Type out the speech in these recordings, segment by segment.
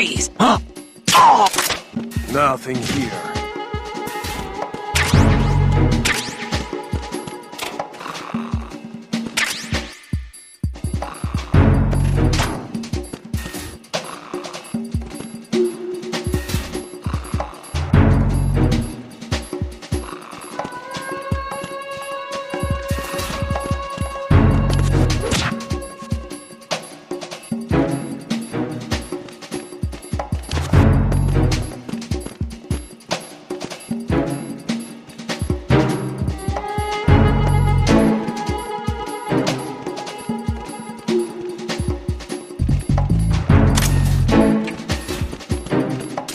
Freeze! Oh! Nothing here.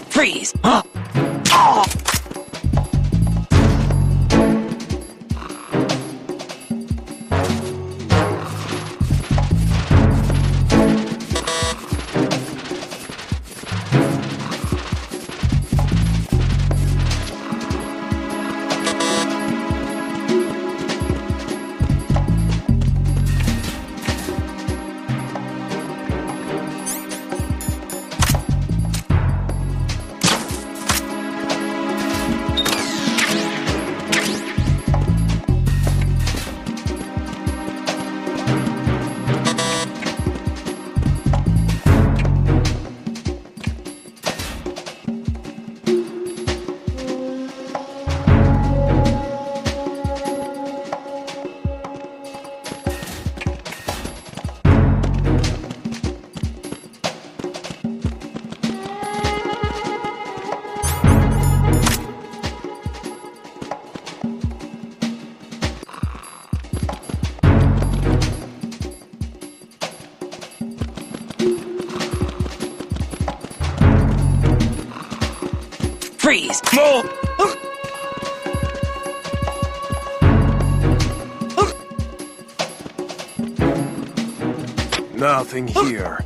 Freeze! Oh! Oh! Freeze! More! Nothing here.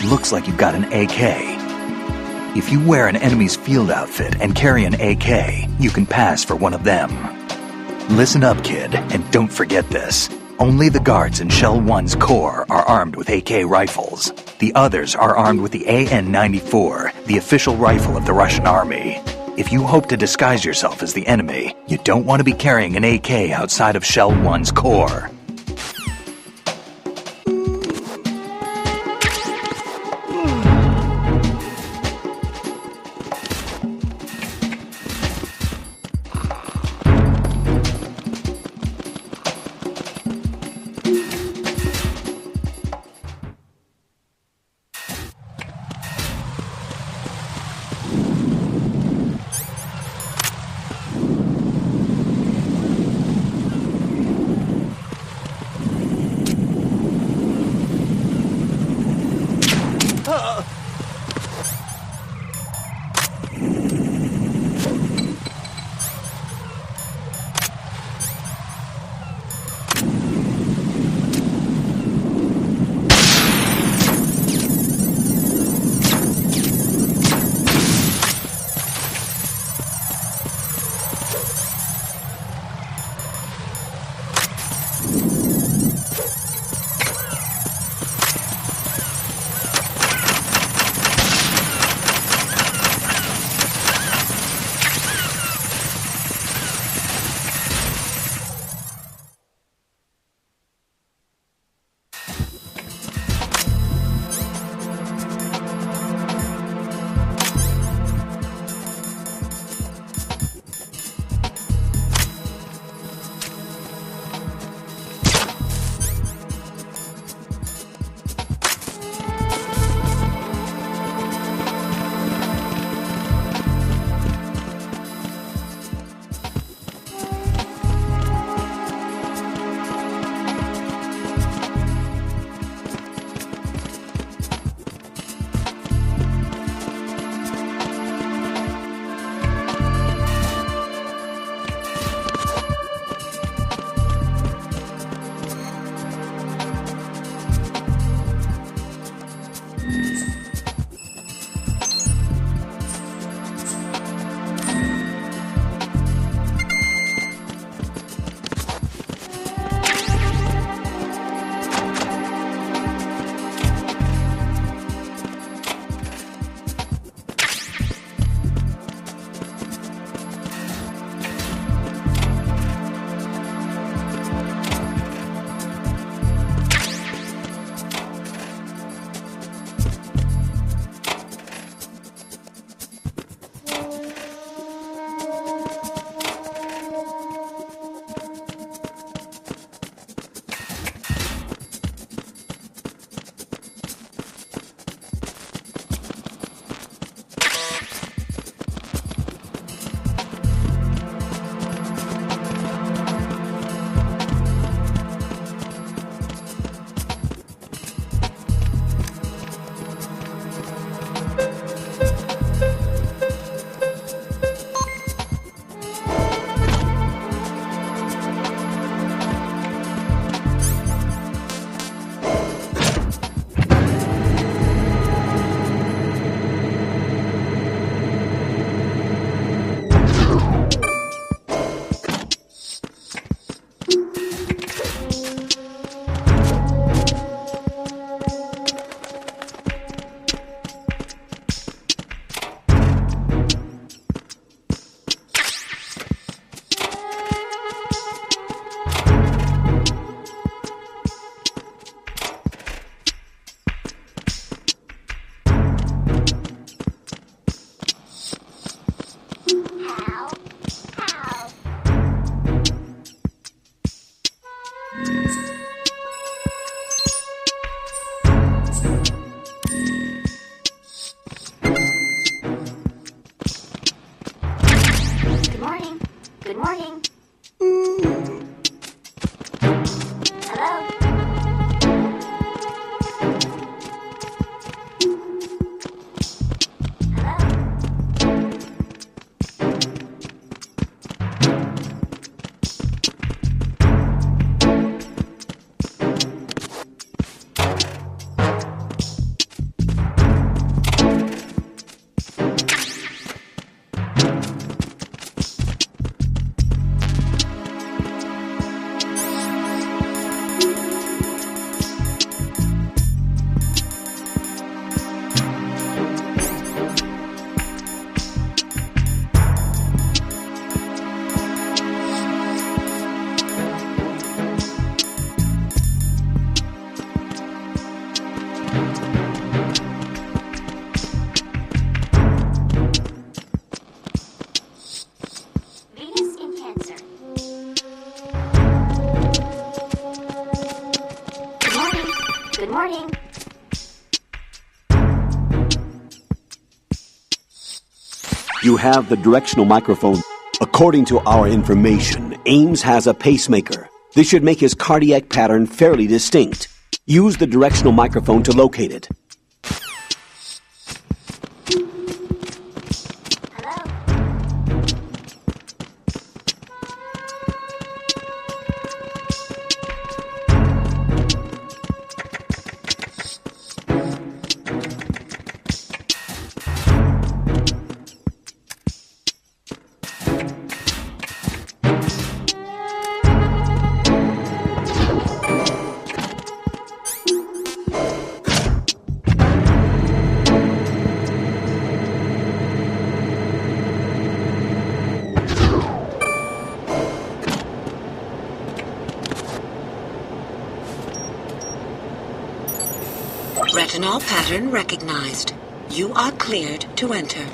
Looks like you've got an AK. If you wear an enemy's field outfit and carry an AK, you can pass for one of them. Listen up, kid, and don't forget this. Only the guards in Shell 1's core are armed with AK rifles. The others are armed with the AN-94, the official rifle of the Russian army. If you hope to disguise yourself as the enemy, you don't want to be carrying an AK outside of Shell 1's core. Good morning. You have the directional microphone. According to our information, Ames has a pacemaker. This should make his cardiac pattern fairly distinct. Use the directional microphone to locate it. Retinol pattern recognized. You are cleared to enter.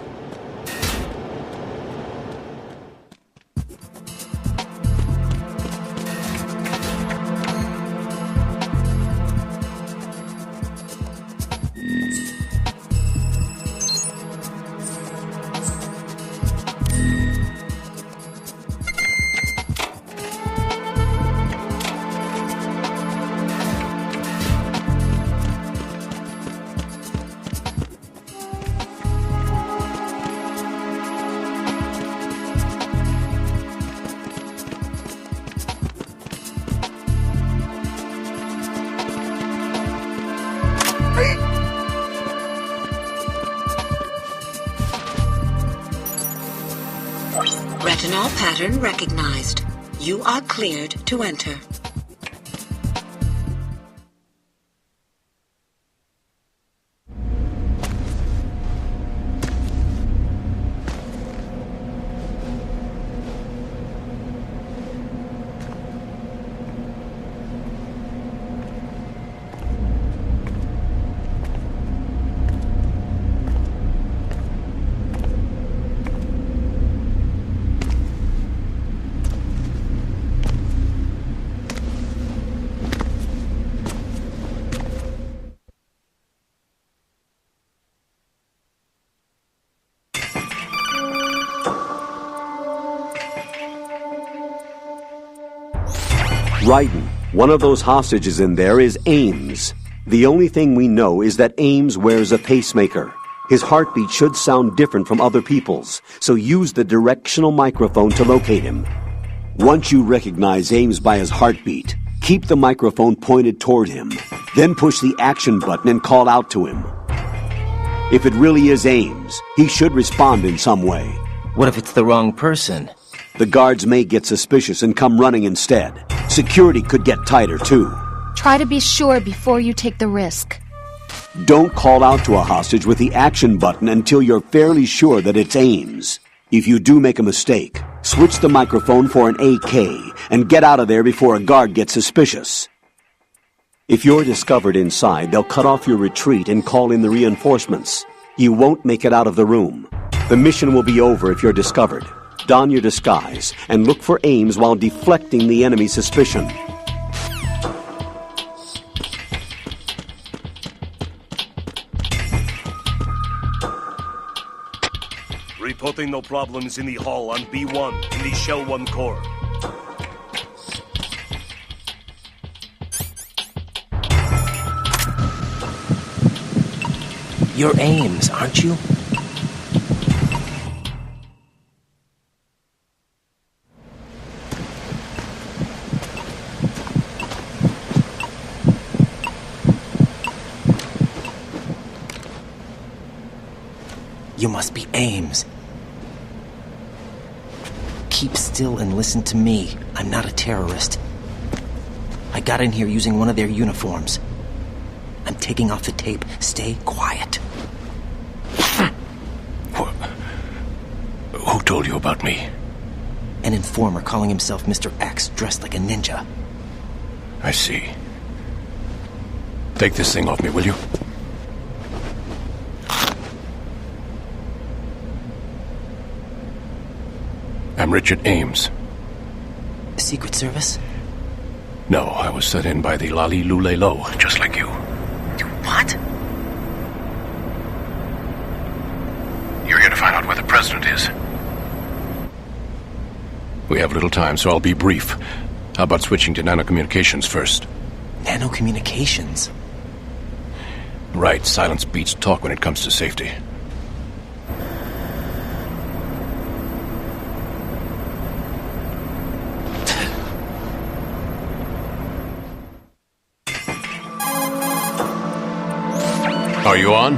Retinol pattern recognized. You are cleared to enter. Ryden, one of those hostages in there is Ames. The only thing we know is that Ames wears a pacemaker. His heartbeat should sound different from other people's, so use the directional microphone to locate him. Once you recognize Ames by his heartbeat, keep the microphone pointed toward him. Then push the action button and call out to him. If it really is Ames, he should respond in some way. What if it's the wrong person? The guards may get suspicious and come running instead. Security could get tighter, too. Try to be sure before you take the risk. Don't call out to a hostage with the action button until you're fairly sure that it's Ames. If you do make a mistake, switch the microphone for an AK and get out of there before a guard gets suspicious. If you're discovered inside, they'll cut off your retreat and call in the reinforcements. You won't make it out of the room. The mission will be over if you're discovered. Don your disguise and look for Ames while deflecting the enemy's suspicion. Reporting no problems in the hall on B1 in the Shell 1 core. You're Ames, aren't you? You must be Ames. Keep still and listen to me. I'm not a terrorist. I got in here using one of their uniforms. I'm taking off the tape. Stay quiet. Who told you about me? An informer calling himself Mr. X, dressed like a ninja. I see. Take this thing off me, will you? I'm Richard Ames. Secret Service? No, I was sent in by the Lali Lule Lo, just like you. What? You're here to find out where the president is. We have little time, so I'll be brief. How about switching to nanocommunications first? Nanocommunications? Right, silence beats talk when it comes to safety. Are you on?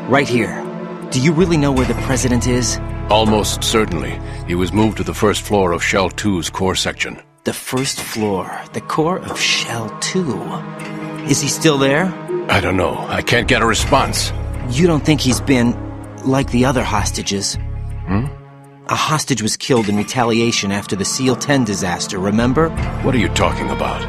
Right here. Do you really know where the president is? Almost certainly. He was moved to the first floor of Shell 2's core section. The first floor. The core of Shell 2. Is he still there? I don't know. I can't get a response. You don't think he's been like the other hostages? A hostage was killed in retaliation after the SEAL 10 disaster, remember? What are you talking about?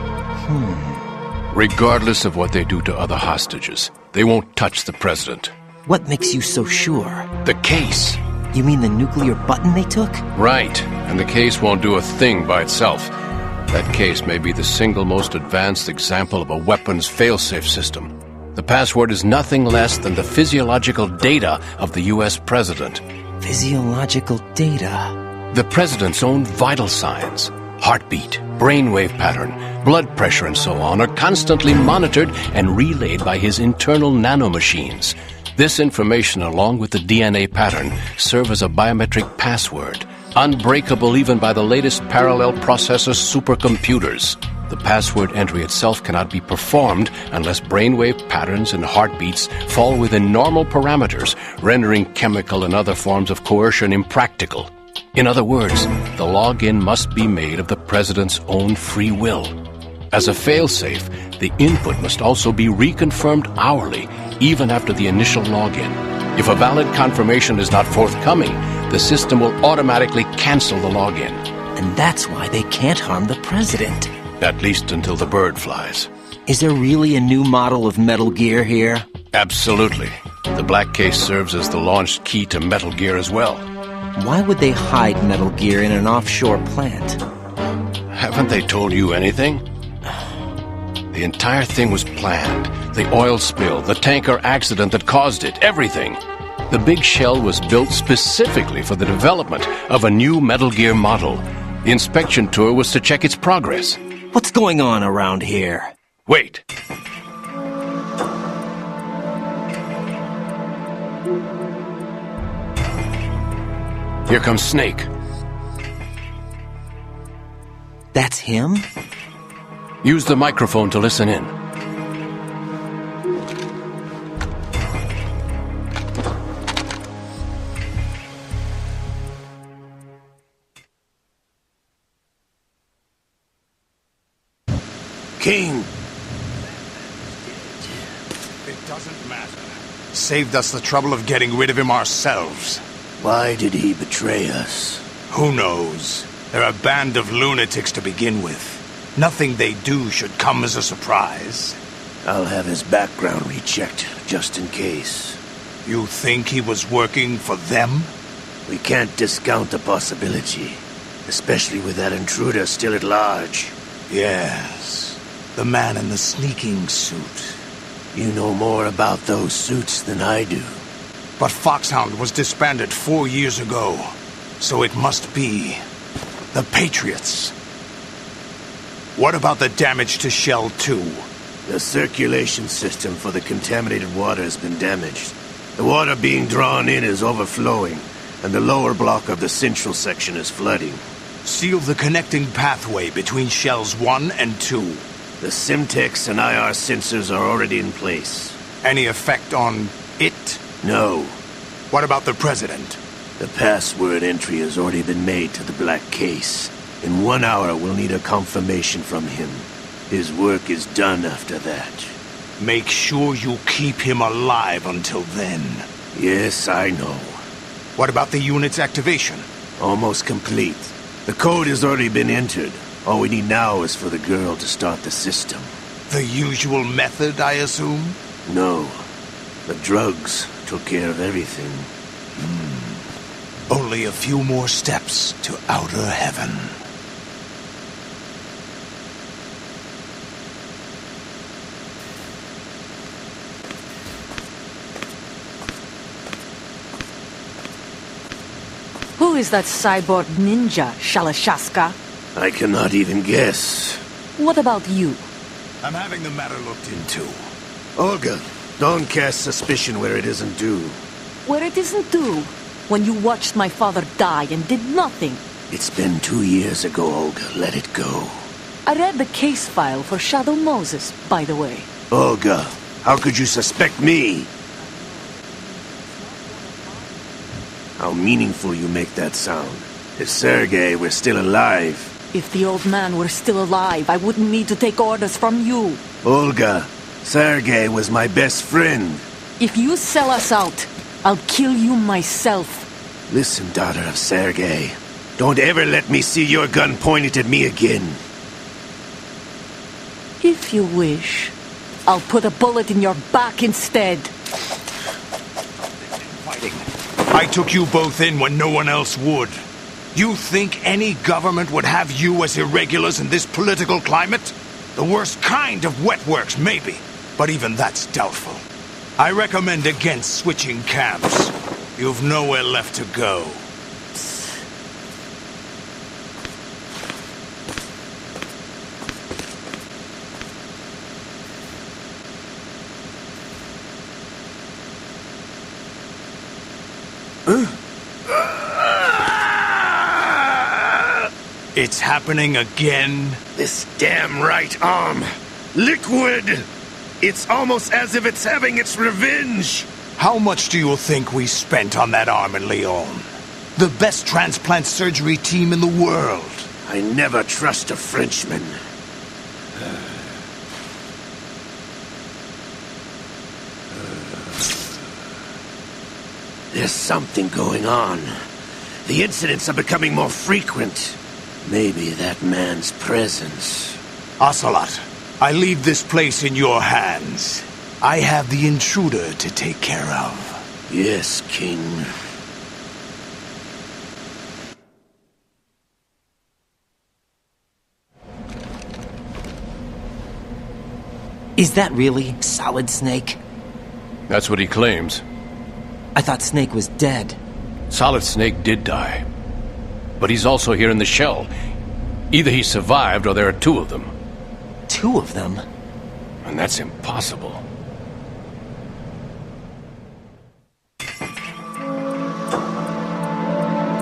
Regardless of what they do to other hostages, they won't touch the president. What makes you so sure? The case. You mean the nuclear button they took? Right. And the case won't do a thing by itself. That case may be the single most advanced example of a weapons failsafe system. The password is nothing less than the physiological data of the U.S. president. Physiological data? The president's own vital signs, heartbeat, brainwave pattern, blood pressure, and so on, are constantly monitored and relayed by his internal nanomachines. This information, along with the DNA pattern, serve as a biometric password, unbreakable even by the latest parallel processor supercomputers. The password entry itself cannot be performed unless brainwave patterns and heartbeats fall within normal parameters, rendering chemical and other forms of coercion impractical. In other words, the login must be made of the president's own free will. As a failsafe, the input must also be reconfirmed hourly, even after the initial login. If a valid confirmation is not forthcoming, the system will automatically cancel the login. And that's why they can't harm the president. At least until the bird flies. Is there really a new model of Metal Gear here? Absolutely. The black case serves as the launch key to Metal Gear as well. Why would they hide Metal Gear in an offshore plant? Haven't they told you anything? The entire thing was planned. The oil spill, the tanker accident that caused it, everything. The big shell was built specifically for the development of a new Metal Gear model. The inspection tour was to check its progress. What's going on around here? Wait. Here comes Snake. That's him? Use the microphone to listen in. King! It doesn't matter. Saved us the trouble of getting rid of him ourselves. Why did he betray us? Who knows? They're a band of lunatics to begin with. Nothing they do should come as a surprise. I'll have his background rechecked, just in case. You think he was working for them? We can't discount the possibility, especially with that intruder still at large. Yes. The man in the sneaking suit. You know more about those suits than I do. But Foxhound was disbanded 4 years ago, so it must be the Patriots. What about the damage to Shell 2? The circulation system for the contaminated water has been damaged. The water being drawn in is overflowing, and the lower block of the central section is flooding. Seal the connecting pathway between Shells 1 and 2. The Simtex and IR sensors are already in place. Any effect on it? No. What about the President? The password entry has already been made to the black case. In 1 hour, we'll need a confirmation from him. His work is done after that. Make sure you keep him alive until then. Yes, I know. What about the unit's activation? Almost complete. The code has already been entered. All we need now is for the girl to start the system. The usual method, I assume? No. The drugs took care of everything. Only a few more steps to outer heaven. is that cyborg ninja, Shalashaska? I cannot even guess. What about you? I'm having the matter looked into. Olga, don't cast suspicion where it isn't due. Where it isn't due? When you watched my father die and did nothing. It's been 2 years ago, Olga. Let it go. I read the case file for Shadow Moses, by the way. Olga, how could you suspect me? How meaningful you make that sound. If Sergei were still alive... If the old man were still alive, I wouldn't need to take orders from you. Olga, Sergei was my best friend. If you sell us out, I'll kill you myself. Listen, daughter of Sergei. Don't ever let me see your gun pointed at me again. If you wish, I'll put a bullet in your back instead. I took you both in when no one else would. You think any government would have you as irregulars in this political climate? The worst kind of wet works, maybe. But even that's doubtful. I recommend against switching camps. You've nowhere left to go. It's happening again? This damn right arm. Liquid! It's almost as if it's having its revenge. How much do you think we spent on that arm in Lyon? The best transplant surgery team in the world. I never trust a Frenchman. There's something going on. The incidents are becoming more frequent. Maybe that man's presence. Ocelot, I leave this place in your hands. I have the intruder to take care of. Yes, King. Is that really Solid Snake? That's what he claims. I thought Snake was dead. Solid Snake did die. But he's also here in the shell. Either he survived or there are two of them. Two of them? And that's impossible.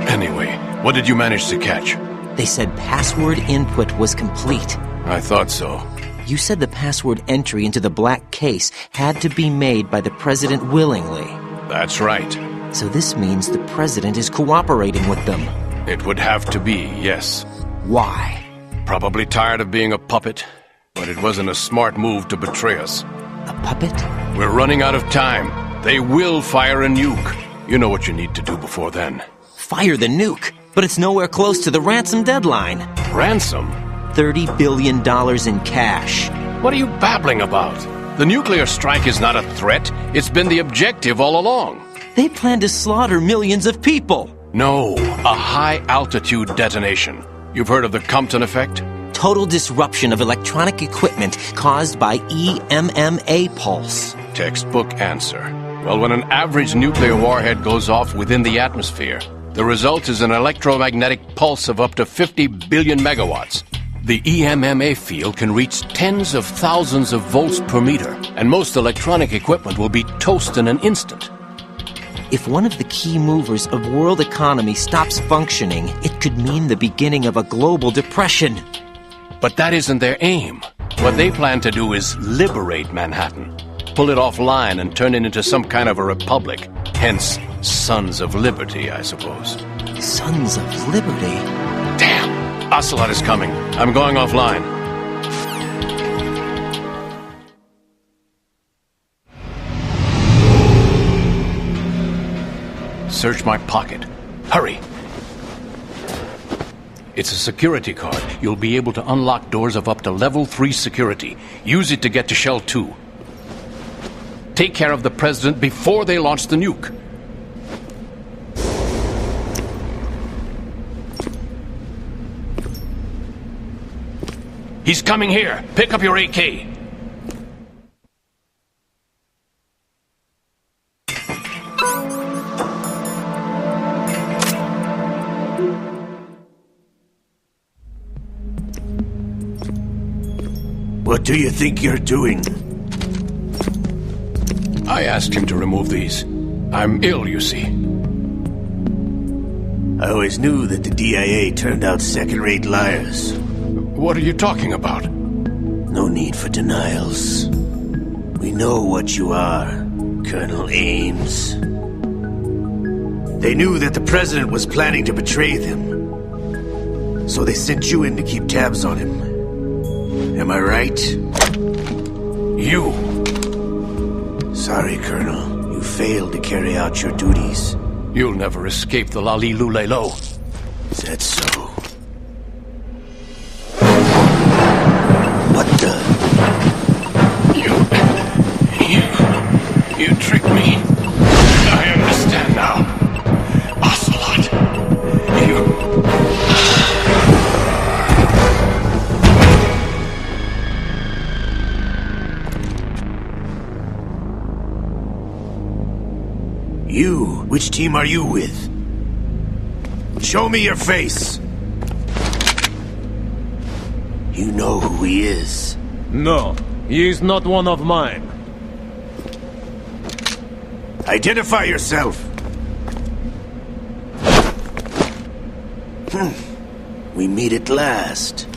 Anyway, what did you manage to catch? They said password input was complete. I thought so. You said the password entry into the black case had to be made by the president willingly. That's right. So this means the president is cooperating with them. It would have to be, yes. Why? Probably tired of being a puppet, but it wasn't a smart move to betray us. A puppet? We're running out of time. They will fire a nuke. You know what you need to do before then. Fire the nuke? But it's nowhere close to the ransom deadline. Ransom? $30 billion in cash. What are you babbling about? The nuclear strike is not a threat. It's been the objective all along. They plan to slaughter millions of people. No, a high-altitude detonation. You've heard of the Compton effect? Total disruption of electronic equipment caused by EMMA pulse. Textbook answer. Well, when an average nuclear warhead goes off within the atmosphere, the result is an electromagnetic pulse of up to 50 billion megawatts. The EMMA field can reach tens of thousands of volts per meter, and most electronic equipment will be toast in an instant. If one of the key movers of world economy stops functioning, it could mean the beginning of a global depression. But that isn't their aim. What they plan to do is liberate Manhattan, pull it offline and turn it into some kind of a republic. Hence, Sons of Liberty, I suppose. Sons of Liberty? Damn! Ocelot is coming. I'm going offline. Search my pocket. Hurry! It's a security card. You'll be able to unlock doors of up to level 3 security. Use it to get to Shell 2. Take care of the president before they launch the nuke. He's coming here. Pick up your AK. What do you think you're doing? I asked him to remove these. I'm ill, you see. I always knew that the DIA turned out second-rate liars. What are you talking about? No need for denials. We know what you are, Colonel Ames. They knew that the President was planning to betray them. So they sent you in to keep tabs on him. Am I right? You! Sorry, Colonel. You failed to carry out your duties. You'll never escape the Lali-Lulelo. Is that so? What the? You tricked me. I understand now. Ocelot. You? Which team are you with? Show me your face! You know who he is. No, he is not one of mine. Identify yourself! We meet at last.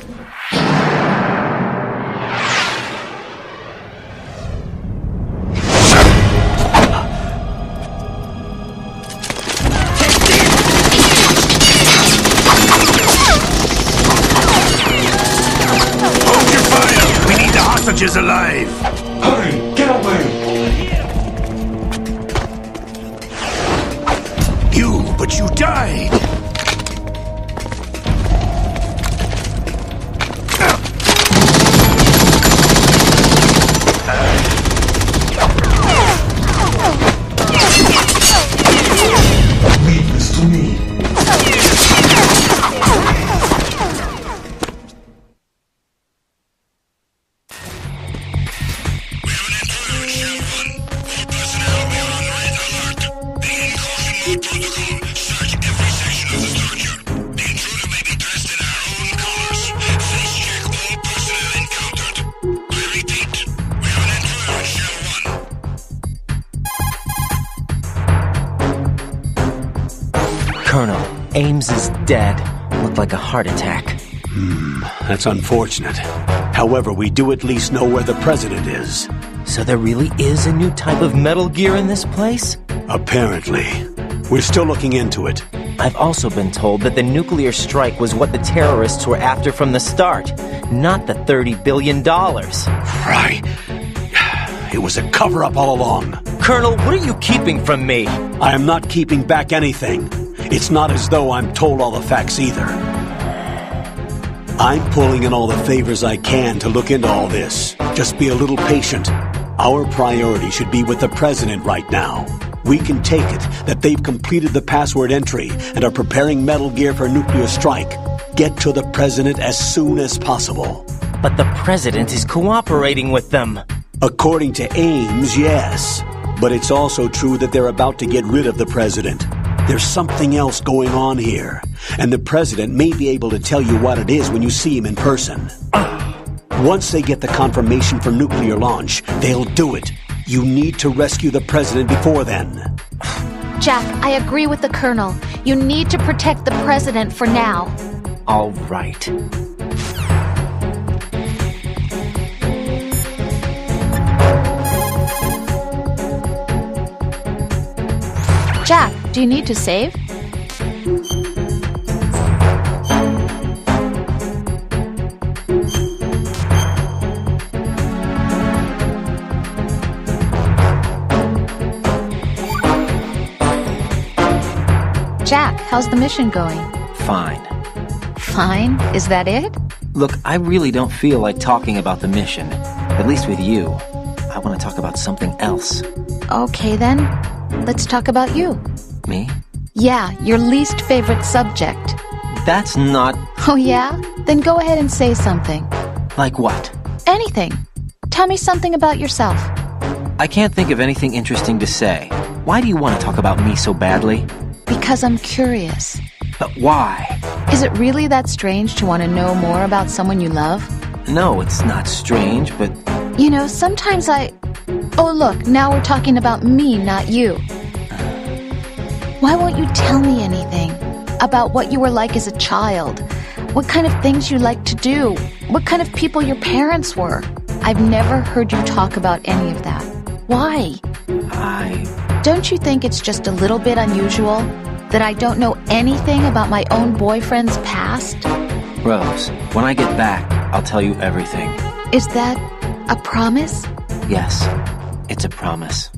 Is alive! Hurry! Get away! But you died! Leave this to me. Colonel, Ames is dead. Looked like a heart attack. That's unfortunate. However, we do at least know where the President is. So there really is a new type of Metal Gear in this place? Apparently. We're still looking into it. I've also been told that the nuclear strike was what the terrorists were after from the start, not the $30 billion. Right. It was a cover-up all along. Colonel, what are you keeping from me? I am not keeping back anything. It's not as though I'm told all the facts either. I'm pulling in all the favors I can to look into all this. Just be a little patient. Our priority should be with the President right now. We can take it that they've completed the password entry and are preparing Metal Gear for nuclear strike. Get to the President as soon as possible. But the President is cooperating with them. According to Ames, yes. But it's also true that they're about to get rid of the President. There's something else going on here, and the President may be able to tell you what it is when you see him in person. Once they get the confirmation for nuclear launch, they'll do it. You need to rescue the President before then. Jack, I agree with the Colonel. You need to protect the President for now. All right. Jack, do you need to save? Jack, how's the mission going? Fine. Fine? Is that it? Look, I really don't feel like talking about the mission. At least with you. I want to talk about something else. Okay then. Let's talk about you. Me? Yeah, your least favorite subject. That's not... Oh yeah? Then go ahead and say something. Like what? Anything. Tell me something about yourself. I can't think of anything interesting to say. Why do you want to talk about me so badly? Because I'm curious. But why? Is it really that strange to want to know more about someone you love? No, it's not strange, but... You know, sometimes Oh, look, now we're talking about me, not you. Why won't you tell me anything about what you were like as a child? What kind of things you liked to do? What kind of people your parents were? I've never heard you talk about any of that. Why? Don't you think it's just a little bit unusual that I don't know anything about my own boyfriend's past? Rose, when I get back, I'll tell you everything. Is that a promise? Yes, it's a promise.